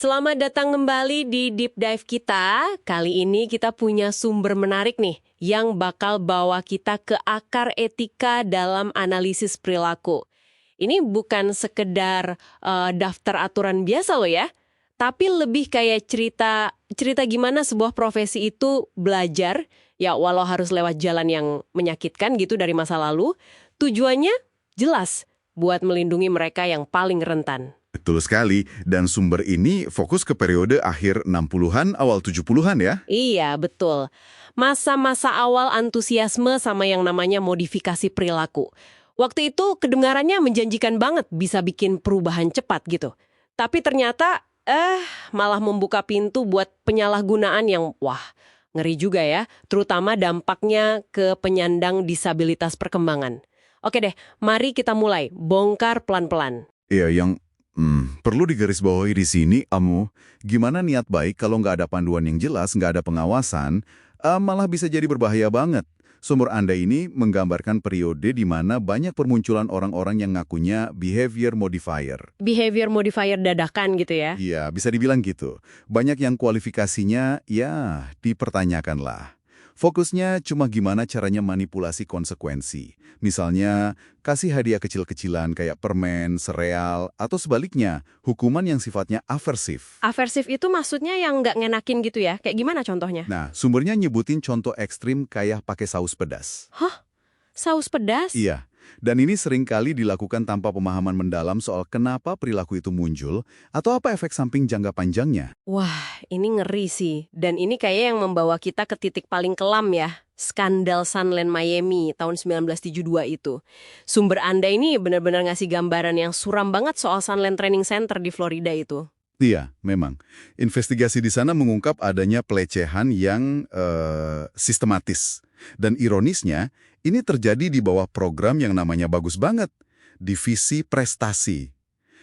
Selamat datang kembali di Deep Dive kita. Kali ini kita punya sumber menarik nih yang bakal bawa kita ke akar etika dalam analisis perilaku. Ini bukan sekedar daftar aturan biasa loh ya, tapi lebih kayak cerita gimana sebuah profesi itu belajar, ya walau harus lewat jalan yang menyakitkan gitu dari masa lalu, tujuannya jelas buat melindungi mereka yang paling rentan. Betul sekali, dan sumber ini fokus ke periode akhir 60-an, awal 70-an ya? Iya, betul. Masa-masa awal antusiasme sama yang namanya modifikasi perilaku. Waktu itu kedengarannya menjanjikan banget bisa bikin perubahan cepat gitu. Tapi ternyata, malah membuka pintu buat penyalahgunaan yang, wah, ngeri juga ya. Terutama dampaknya ke penyandang disabilitas perkembangan. Oke deh, mari kita mulai bongkar pelan-pelan. Iya, yang perlu digarisbawahi di sini, gimana niat baik kalau nggak ada panduan yang jelas, nggak ada pengawasan, malah bisa jadi berbahaya banget. Sumber Anda ini menggambarkan periode di mana banyak permunculan orang-orang yang ngakunya behavior modifier. Behavior modifier dadakan gitu ya? Iya, bisa dibilang gitu. Banyak yang kualifikasinya, ya, dipertanyakan lah. Fokusnya cuma gimana caranya manipulasi konsekuensi. Misalnya, kasih hadiah kecil-kecilan kayak permen, sereal, atau sebaliknya, hukuman yang sifatnya aversif. Aversif itu maksudnya yang nggak ngenakin gitu ya? Kayak gimana contohnya? Nah, sumbernya nyebutin contoh ekstrim kayak pakai saus pedas. Hah? Saus pedas? Iya, dan ini sering kali dilakukan tanpa pemahaman mendalam soal kenapa perilaku itu muncul atau apa efek samping jangka panjangnya. Wah, ini ngeri sih. Dan ini kayak yang membawa kita ke titik paling kelam ya. Skandal Sunland Miami tahun 1972 itu. Sumber Anda ini benar-benar ngasih gambaran yang suram banget soal Sunland Training Center di Florida itu. Iya, memang. Investigasi di sana mengungkap adanya pelecehan yang sistematis. Dan ironisnya, ini terjadi di bawah program yang namanya bagus banget, Divisi Prestasi.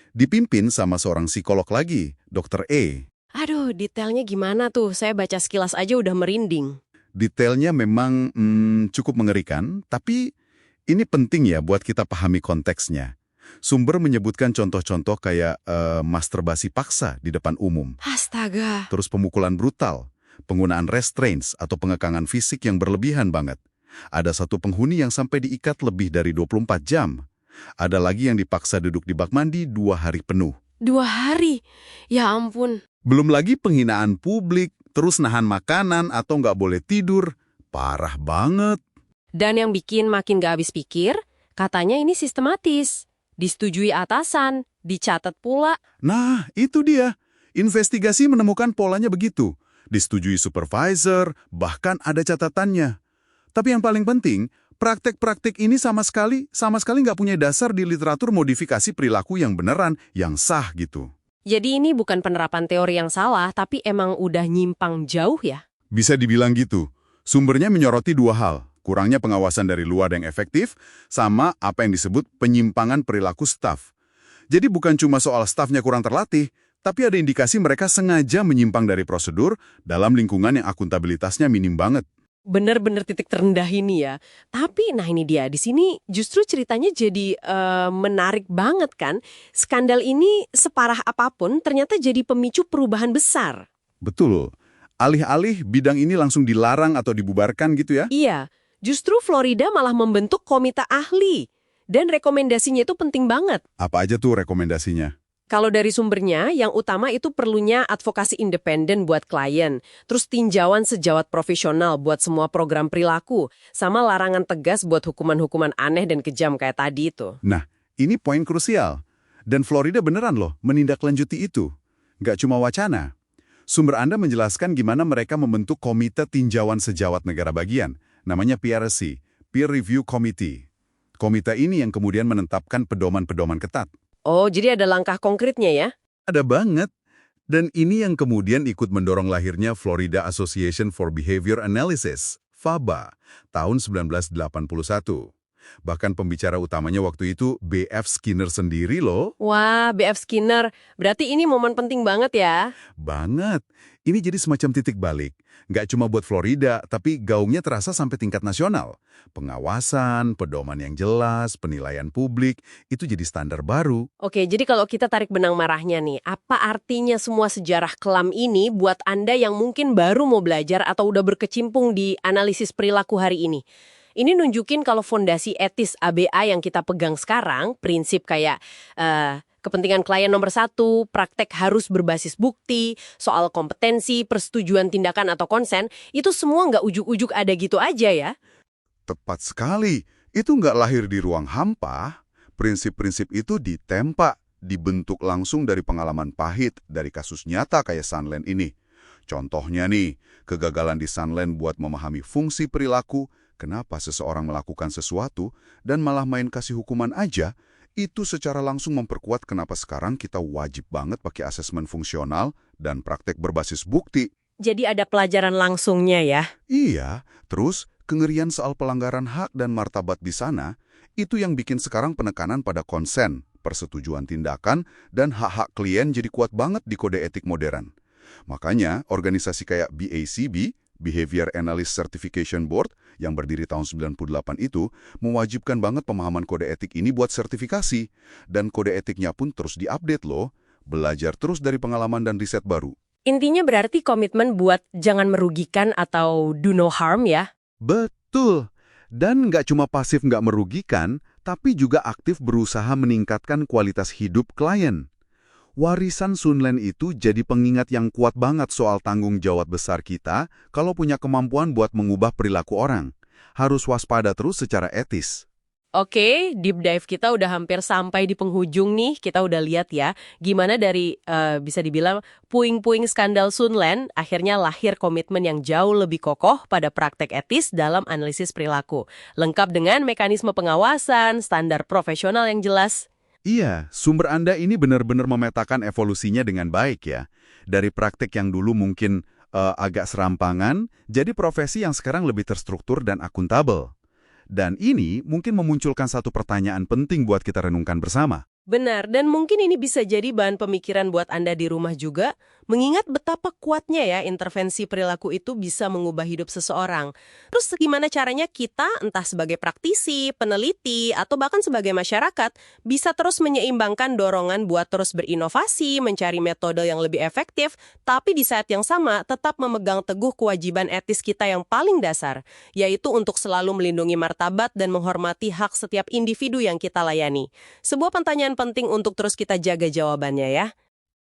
Dipimpin sama seorang psikolog lagi, Dr. E. Aduh, detailnya gimana tuh? Saya baca sekilas aja udah merinding. Detailnya memang cukup mengerikan, tapi ini penting ya buat kita pahami konteksnya. Sumber menyebutkan contoh-contoh kayak masturbasi paksa di depan umum. Astaga. Terus pemukulan brutal, penggunaan restraints atau pengekangan fisik yang berlebihan banget. Ada satu penghuni yang sampai diikat lebih dari 24 jam. Ada lagi yang dipaksa duduk di bak mandi 2 hari penuh. 2 hari? Ya ampun. Belum lagi penghinaan publik, terus nahan makanan atau nggak boleh tidur. Parah banget. Dan yang bikin makin gak habis pikir, katanya ini sistematis. Disetujui atasan, dicatat pula. Nah, itu dia. Investigasi menemukan polanya begitu. Disetujui supervisor, bahkan ada catatannya. Tapi yang paling penting, praktek-praktek ini sama sekali nggak punya dasar di literatur modifikasi perilaku yang beneran, yang sah gitu. Jadi ini bukan penerapan teori yang salah, tapi emang udah nyimpang jauh ya? Bisa dibilang gitu. Sumbernya menyoroti 2 hal. Kurangnya pengawasan dari luar yang efektif, sama apa yang disebut penyimpangan perilaku staf. Jadi bukan cuma soal stafnya kurang terlatih, tapi ada indikasi mereka sengaja menyimpang dari prosedur dalam lingkungan yang akuntabilitasnya minim banget. Bener-bener titik terendah ini ya. Tapi, nah ini dia, di sini justru ceritanya jadi menarik banget kan. Skandal ini separah apapun ternyata jadi pemicu perubahan besar. Betul. Alih-alih bidang ini langsung dilarang atau dibubarkan gitu ya? Iya, justru Florida malah membentuk komite ahli. Dan rekomendasinya itu penting banget. Apa aja tuh rekomendasinya? Kalau dari sumbernya, yang utama itu perlunya advokasi independen buat klien, terus tinjauan sejawat profesional buat semua program perilaku, sama larangan tegas buat hukuman-hukuman aneh dan kejam kayak tadi itu. Nah, ini poin krusial. Dan Florida beneran loh menindaklanjuti itu. Nggak cuma wacana. Sumber Anda menjelaskan gimana mereka membentuk komite tinjauan sejawat negara bagian, namanya PRC, Peer Review Committee. Komite ini yang kemudian menetapkan pedoman-pedoman ketat. Oh, jadi ada langkah konkretnya ya? Ada banget. Dan ini yang kemudian ikut mendorong lahirnya Florida Association for Behavior Analysis, FABA, tahun 1981. Bahkan pembicara utamanya waktu itu B.F. Skinner sendiri loh. Wah, B.F. Skinner. Berarti ini momen penting banget ya. Banget. Ini jadi semacam titik balik. Nggak cuma buat Florida, tapi gaungnya terasa sampai tingkat nasional. Pengawasan, pedoman yang jelas, penilaian publik, itu jadi standar baru. Oke, jadi kalau kita tarik benang marahnya nih, apa artinya semua sejarah kelam ini buat Anda yang mungkin baru mau belajar atau udah berkecimpung di analisis perilaku hari ini? Ini nunjukin kalau fondasi etis ABA yang kita pegang sekarang, prinsip kayak kepentingan klien nomor satu, praktek harus berbasis bukti, soal kompetensi, persetujuan tindakan atau konsen, itu semua nggak ujuk-ujuk ada gitu aja ya. Tepat sekali. Itu nggak lahir di ruang hampa. Prinsip-prinsip itu ditempa, dibentuk langsung dari pengalaman pahit dari kasus nyata kayak Sunland ini. Contohnya nih, kegagalan di Sunland buat memahami fungsi perilaku, kenapa seseorang melakukan sesuatu, dan malah main kasih hukuman aja, itu secara langsung memperkuat kenapa sekarang kita wajib banget pakai asesmen fungsional dan praktek berbasis bukti. Jadi ada pelajaran langsungnya ya. Iya, terus kengerian soal pelanggaran hak dan martabat di sana, itu yang bikin sekarang penekanan pada konsen, persetujuan tindakan, dan hak-hak klien jadi kuat banget di kode etik modern. Makanya, organisasi kayak BACB, Behavior Analyst Certification Board, yang berdiri tahun 98 itu, mewajibkan banget pemahaman kode etik ini buat sertifikasi. Dan kode etiknya pun terus diupdate loh, belajar terus dari pengalaman dan riset baru. Intinya berarti komitmen buat jangan merugikan atau do no harm ya. Betul. Dan nggak cuma pasif nggak merugikan, tapi juga aktif berusaha meningkatkan kualitas hidup klien. Warisan Sunland itu jadi pengingat yang kuat banget soal tanggung jawab besar kita kalau punya kemampuan buat mengubah perilaku orang. Harus waspada terus secara etis. Oke, deep dive kita udah hampir sampai di penghujung nih. Kita udah lihat ya, gimana dari bisa dibilang puing-puing skandal Sunland akhirnya lahir komitmen yang jauh lebih kokoh pada praktek etis dalam analisis perilaku. Lengkap dengan mekanisme pengawasan, standar profesional yang jelas. Iya, sumber Anda ini benar-benar memetakan evolusinya dengan baik ya. Dari praktek yang dulu mungkin agak serampangan, jadi profesi yang sekarang lebih terstruktur dan akuntabel. Dan ini mungkin memunculkan satu pertanyaan penting buat kita renungkan bersama. Benar, dan mungkin ini bisa jadi bahan pemikiran buat Anda di rumah juga, mengingat betapa kuatnya ya intervensi perilaku itu bisa mengubah hidup seseorang. Terus gimana caranya kita, entah sebagai praktisi, peneliti, atau bahkan sebagai masyarakat, bisa terus menyeimbangkan dorongan buat terus berinovasi, mencari metode yang lebih efektif, tapi di saat yang sama tetap memegang teguh kewajiban etis kita yang paling dasar, yaitu untuk selalu melindungi martabat dan menghormati hak setiap individu yang kita layani. Sebuah pertanyaan penting untuk terus kita jaga jawabannya ya.